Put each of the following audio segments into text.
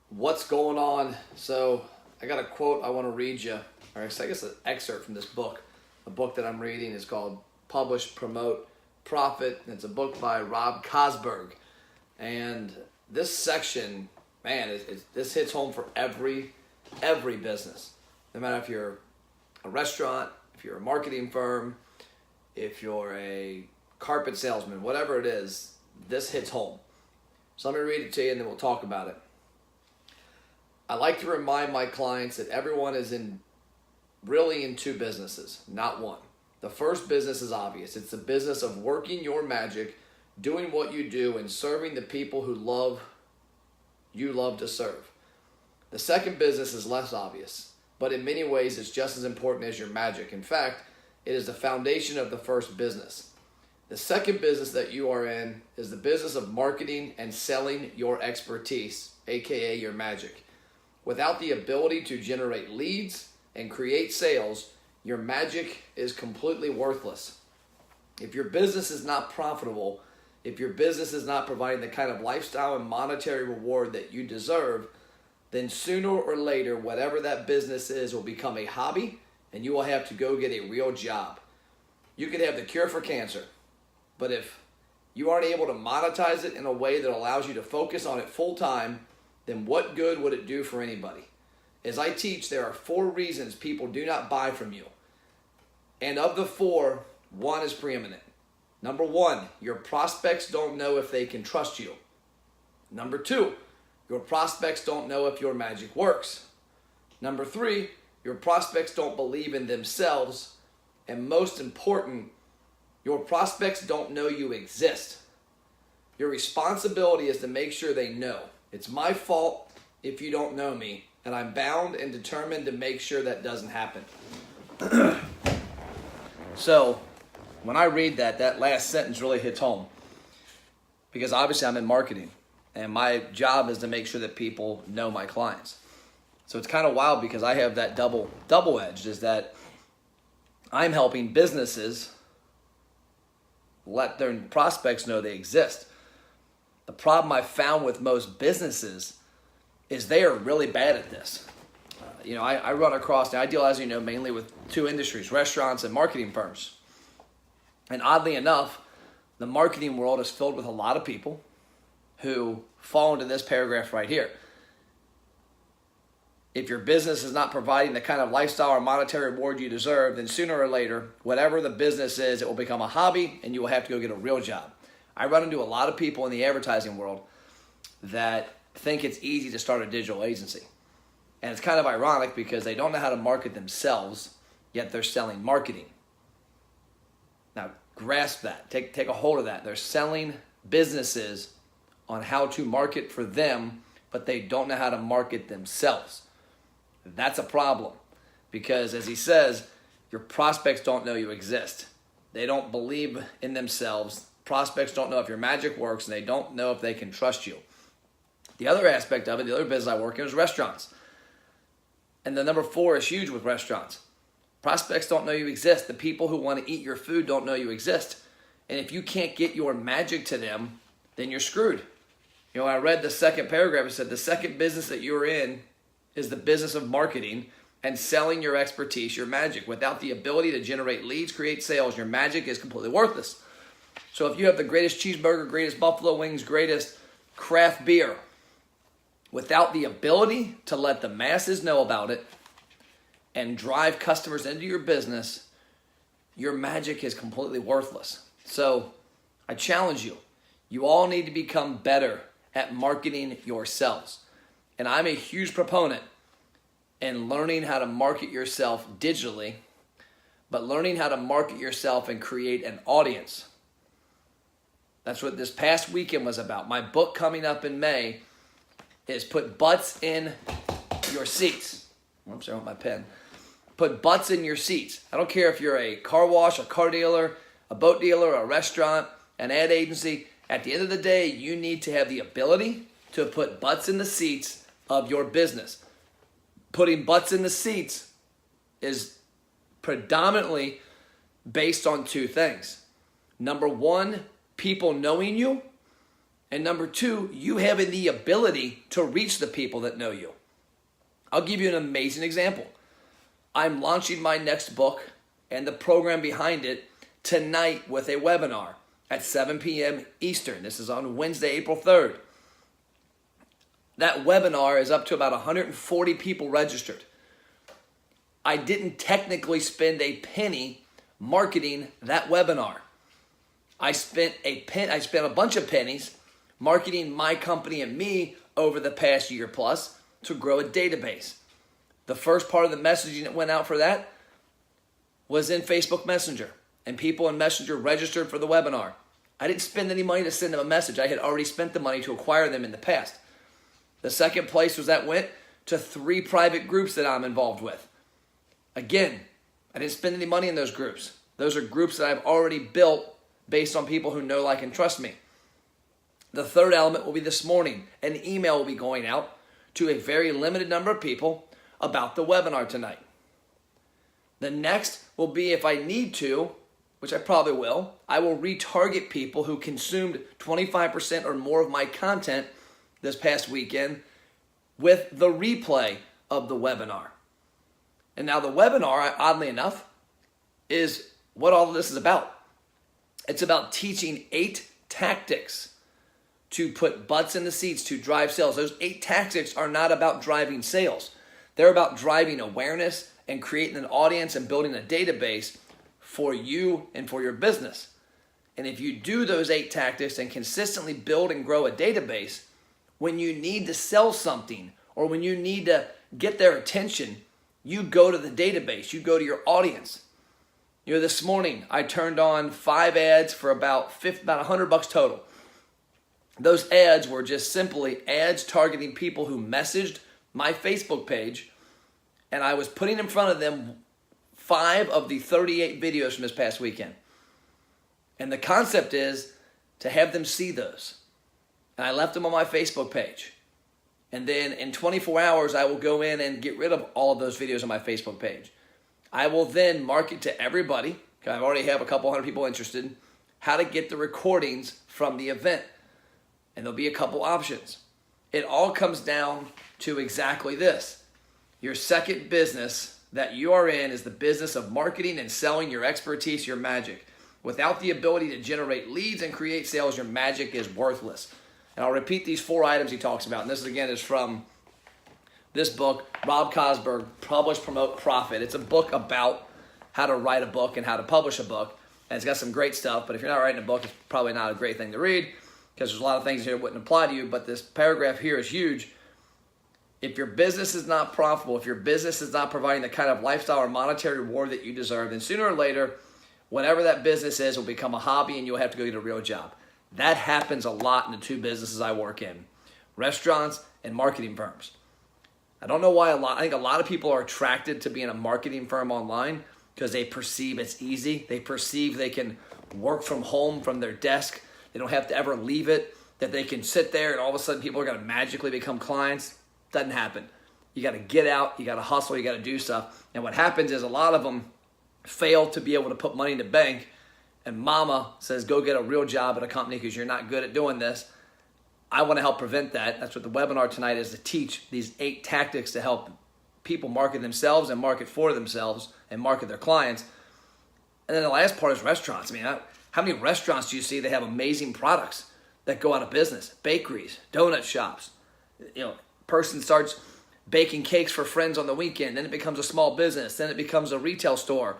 What's going on? So I got a quote I want to read you, or I guess an excerpt from this book. A book that I'm reading is called Publish, Promote, Profit. And it's a book by Rob Kosberg. And this section, man, this hits home for every business. No matter if you're a restaurant, if you're a marketing firm, if you're a carpet salesman, whatever it is, this hits home. So let me read it to you and then we'll talk about it. I like to remind my clients that everyone is really in two businesses, not one. The first business is obvious. It's the business of working your magic, doing what you do, and serving the people who you love to serve. The second business is less obvious, but in many ways it's just as important as your magic. In fact, it is the foundation of the first business. The second business that you are in is the business of marketing and selling your expertise, aka your magic. Without the ability to generate leads and create sales, your magic is completely worthless. If your business is not profitable, if your business is not providing the kind of lifestyle and monetary reward that you deserve, then sooner or later, whatever that business is will become a hobby and you will have to go get a real job. You could have the cure for cancer, but if you aren't able to monetize it in a way that allows you to focus on it full time, then what good would it do for anybody? As I teach, there are 4 reasons people do not buy from you. And of the 4, one is preeminent. Number 1, your prospects don't know if they can trust you. Number 2, your prospects don't know if your magic works. Number 3, your prospects don't believe in themselves. And most important, your prospects don't know you exist. Your responsibility is to make sure they know. It's my fault if you don't know me, and I'm bound and determined to make sure that doesn't happen. So, when I read that last sentence really hits home. Because obviously I'm in marketing, and my job is to make sure that people know my clients. So it's kind of wild because I have that double edged, is that I'm helping businesses let their prospects know they exist. The problem I found with most businesses is they are really bad at this. I run across, and I deal, as you know, mainly with 2 industries, restaurants and marketing firms. And oddly enough, the marketing world is filled with a lot of people who fall into this paragraph right here. If your business is not providing the kind of lifestyle or monetary reward you deserve, then sooner or later, whatever the business is, it will become a hobby and you will have to go get a real job. I run into a lot of people in the advertising world that think it's easy to start a digital agency. And it's kind of ironic because they don't know how to market themselves, yet they're selling marketing. Now, grasp that. Take a hold of that. They're selling businesses on how to market for them, but they don't know how to market themselves. That's a problem because, as he says, your prospects don't know you exist. They don't believe in themselves. Prospects don't know if your magic works, and they don't know if they can trust you. The other aspect of it, the other business I work in, is restaurants. And the number 4 is huge with restaurants. Prospects don't know you exist. The people who want to eat your food don't know you exist. And if you can't get your magic to them, then you're screwed. I read the second paragraph. It said the second business that you're in is the business of marketing and selling your expertise, your magic. Without the ability to generate leads, create sales, your magic is completely worthless. So if you have the greatest cheeseburger, greatest buffalo wings, greatest craft beer, without the ability to let the masses know about it and drive customers into your business, your magic is completely worthless. So I challenge you. You all need to become better at marketing yourselves. And I'm a huge proponent in learning how to market yourself digitally, but learning how to market yourself and create an audience. That's what this past weekend was about. My book coming up in May is Put Butts in Your Seats. I'm sorry, with my pen. Put butts in your seats. I don't care if you're a car wash, a car dealer, a boat dealer, a restaurant, an ad agency. At the end of the day, you need to have the ability to put butts in the seats of your business. Putting butts in the seats is predominantly based on 2 things. Number 1, people knowing you, And number two, you having the ability to reach the people that know you. I'll give you an amazing example. I'm launching my next book and the program behind it tonight with a webinar at 7 p.m. Eastern. This is on Wednesday, April 3rd. That webinar is up to about 140 people registered. I didn't technically spend a penny marketing that webinar. I spent a bunch of pennies marketing my company and me over the past year plus to grow a database. The first part of the messaging that went out for that was in Facebook Messenger, and people in Messenger registered for the webinar. I didn't spend any money to send them a message. I had already spent the money to acquire them in the past. The second place was that went to 3 private groups that I'm involved with. Again, I didn't spend any money in those groups. Those are groups that I've already built based on people who know, like, and trust me. The third element will be this morning. An email will be going out to a very limited number of people about the webinar tonight. The next will be, if I need to, which I probably will, I will retarget people who consumed 25% or more of my content this past weekend with the replay of the webinar. And now the webinar, oddly enough, is what all of this is about. It's about teaching 8 tactics to put butts in the seats to drive sales. Those 8 tactics are not about driving sales. They're about driving awareness and creating an audience and building a database for you and for your business. And if you do those 8 tactics and consistently build and grow a database, when you need to sell something or when you need to get their attention, you go to the database, you go to your audience. You know, this morning I turned on 5 ads for about $100 total. Those ads were just simply ads targeting people who messaged my Facebook page, and I was putting in front of them 5 of the 38 videos from this past weekend. And the concept is to have them see those. And I left them on my Facebook page. And then in 24 hours, I will go in and get rid of all of those videos on my Facebook page. I will then market to everybody, because I already have a couple hundred people interested, how to get the recordings from the event. And there'll be a couple options. It all comes down to exactly this. Your second business that you are in is the business of marketing and selling your expertise, your magic. Without the ability to generate leads and create sales, your magic is worthless. And I'll repeat these 4 items he talks about. And this, again, is from this book, Rob Kosberg, Publish, Promote, Profit. It's a book about how to write a book and how to publish a book. And it's got some great stuff. But if you're not writing a book, it's probably not a great thing to read, because there's a lot of things here that wouldn't apply to you. But this paragraph here is huge. If your business is not profitable, if your business is not providing the kind of lifestyle or monetary reward that you deserve, then sooner or later, whatever that business is will become a hobby and you'll have to go get a real job. That happens a lot in the 2 businesses I work in, restaurants and marketing firms. I don't know why I think a lot of people are attracted to being a marketing firm online because they perceive it's easy. They perceive they can work from home from their desk. They don't have to ever leave it, that they can sit there and all of a sudden people are going to magically become clients. Doesn't happen. You got to get out, you got to hustle, you got to do stuff. And what happens is a lot of them fail to be able to put money in the bank, and mama says, go get a real job at a company because you're not good at doing this. I want to help prevent that. That's what the webinar tonight is, to teach these 8 tactics to help people market themselves and market for themselves and market their clients. And then the last part is restaurants. I mean, how many restaurants do you see that have amazing products that go out of business? Bakeries, donut shops. You know, person starts baking cakes for friends on the weekend, then it becomes a small business, then it becomes a retail store,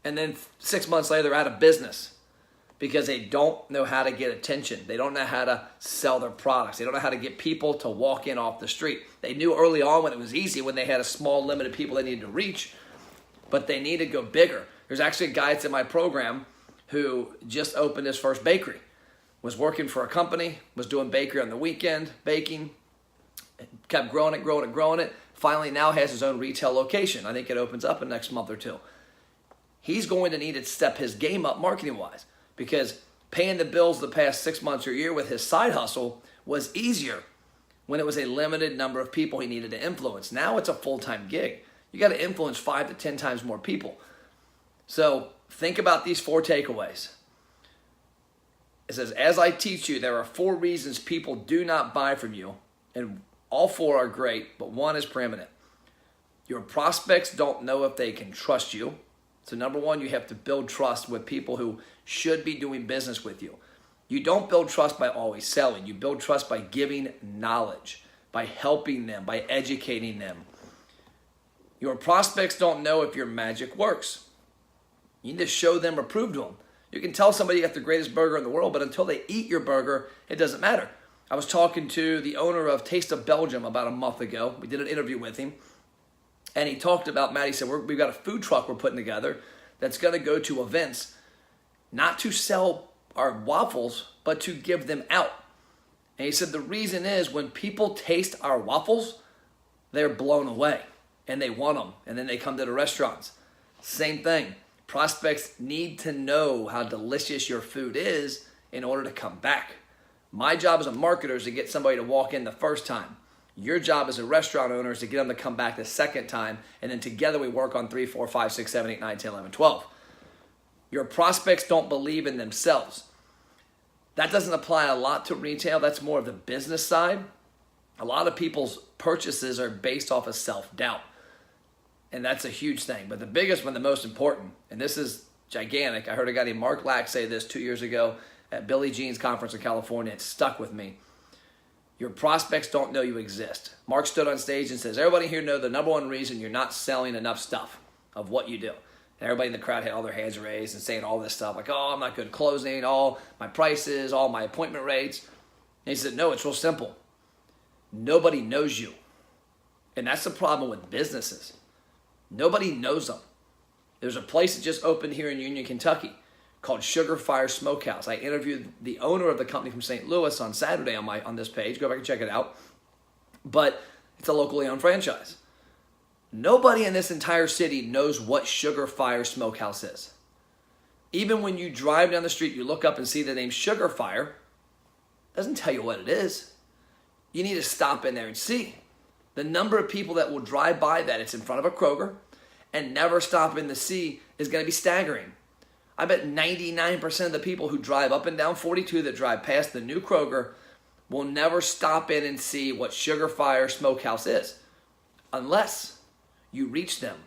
and then 6 months later they're out of business because they don't know how to get attention. They don't know how to sell their products. They don't know how to get people to walk in off the street. They knew early on when it was easy, when they had a small limited people they needed to reach, but they need to go bigger. There's actually a guy that's in my program who just opened his first bakery, was working for a company, was doing bakery on the weekend, baking, kept growing it. Finally now has his own retail location. I think it opens up in the next month or 2. He's going to need to step his game up marketing-wise, because paying the bills the past 6 months or a year with his side hustle was easier when it was a limited number of people he needed to influence. Now it's a full-time gig. You got to influence 5 to 10 times more people. So think about these 4 takeaways. It says, as I teach you, there are 4 reasons people do not buy from you, and all 4 are great, but one is preeminent. Your prospects don't know if they can trust you. So number 1, you have to build trust with people who should be doing business with you. You don't build trust by always selling. You build trust by giving knowledge, by helping them, by educating them. Your prospects don't know if your magic works. You need to show them or prove to them. You can tell somebody you got the greatest burger in the world, but until they eat your burger, it doesn't matter. I was talking to the owner of Taste of Belgium about a month ago. We did an interview with him. And he talked about, Matt, he said, we've got a food truck we're putting together that's going to go to events, not to sell our waffles, but to give them out. And he said the reason is when people taste our waffles, they're blown away and they want them. And then they come to the restaurants. Same thing. Prospects need to know how delicious your food is in order to come back. My job as a marketer is to get somebody to walk in the first time. Your job as a restaurant owner is to get them to come back the second time, and then together we work on 3, 4, 5, 6, 7, 8, 9, 10, 11, 12. Your prospects don't believe in themselves. That doesn't apply a lot to retail. That's more of the business side. A lot of people's purchases are based off of self-doubt, and that's a huge thing. But the biggest one, the most important, and this is gigantic. I heard a guy named Mark Lack say this 2 years ago at Billy Jean's conference in California. It stuck with me. Your prospects don't know you exist. Mark stood on stage and says, everybody here know the number 1 reason you're not selling enough stuff of what you do. And everybody in the crowd had all their hands raised and saying all this stuff like, oh, I'm not good at closing, all my prices, all my appointment rates. And he said, no, it's real simple. Nobody knows you. And that's the problem with businesses. Nobody knows them. There's a place that just opened here in Union, Kentucky called Sugar Fire Smokehouse. I interviewed the owner of the company from St. Louis on Saturday on this page. Go back and check it out. But it's a locally owned franchise. Nobody in this entire city knows what Sugar Fire Smokehouse is. Even when you drive down the street, you look up and see the name Sugar Fire, it doesn't tell you what it is. You need to stop in there and see. The number of people that will drive by that, it's in front of a Kroger, and never stop in to see is going to be staggering. I bet 99% of the people who drive up and down 42 that drive past the new Kroger will never stop in and see what Sugar Fire Smokehouse is. Unless you reach them.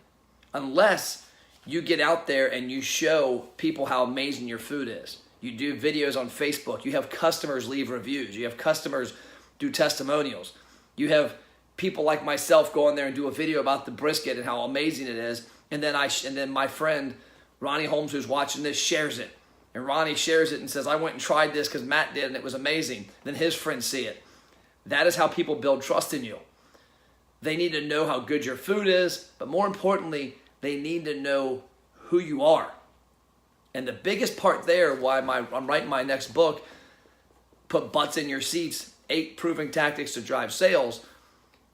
Unless you get out there and you show people how amazing your food is. You do videos on Facebook. You have customers leave reviews. You have customers do testimonials. You have people like myself go in there and do a video about the brisket and how amazing it is. And then my friend Ronnie Holmes, who's watching this, shares it. And Ronnie shares it and says, I went and tried this because Matt did and it was amazing. Then his friends see it. That is how people build trust in you. They need to know how good your food is, but more importantly, they need to know who you are. And the biggest part there, why I'm writing my next book, Put Butts in Your Seats, 8 Proven Tactics to Drive Sales,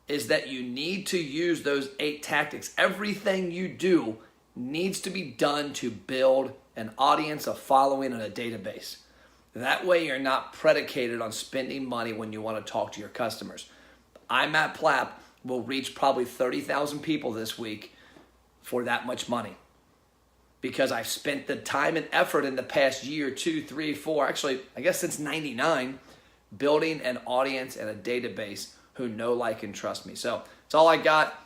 is that you need to use those 8 tactics. Everything you do needs to be done to build an audience, a following, and a database. That way you're not predicated on spending money when you want to talk to your customers. I, Matt Plapp, will reach probably 30,000 people this week for that much money. Because I've spent the time and effort in the past year, 2, 3, 4, actually, I guess since 99, building an audience and a database who know, like, and trust me. So that's all I got.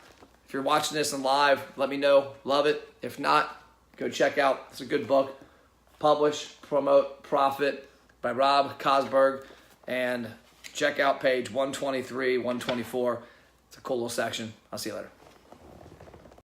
If you're watching this in live, let me know. Love it. If not, go check out. It's a good book. Publish, Promote, Profit by Rob Kosberg. And check out page 123, 124. It's a cool little section. I'll see you later.